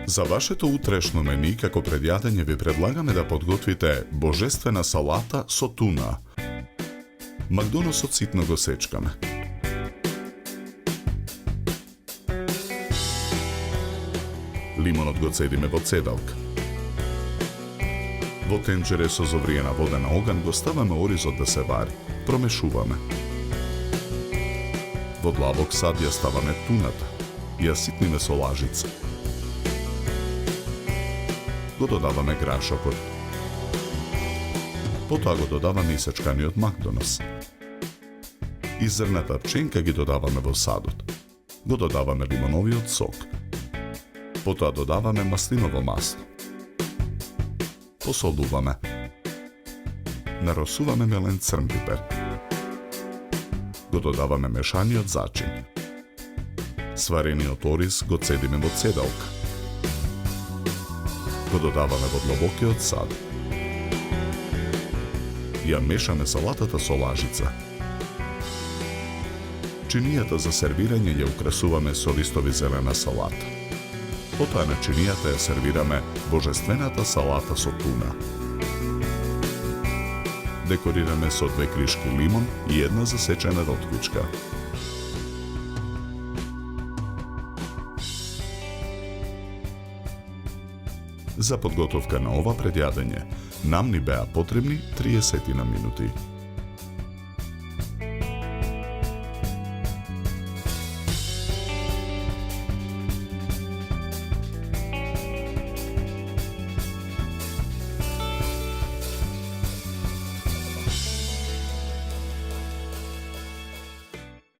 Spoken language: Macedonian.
За вашето утрешно мени како предјадење ви предлагаме да подготвите божествена салата со туна. Макдоносот ситно го сечкаме. Лимонот го цедиме во цедалка. Во тенџере со зовриена вода на оган го ставаме оризот да се вари. Промешуваме. Во длабок сад ја ставаме туната. Ја ситниме со лажица. Го додаваме грашокот. Потоа го додаваме исечканиот макдонос. И зрната пченка ги додаваме во садот. Го додаваме лимоновиот сок. Потоа додаваме маслиново масло. Посолуваме. Наросуваме мелен црн пипер. Го додаваме мешаниот зачин. Сварениот ориз го цедиме во цедалка. Го додаваме во длабокиот сад. Ја мешаме салатата со лажица. Чинијата за сервирање ја украсуваме со листови зелена салата. Потоа на чинијата ја сервираме божествената салата со туна. Декорираме со 2 кришки лимон и 1 засечена ротквичка. За подготовка на ова предјадење нам ни беа потребни 30 минути.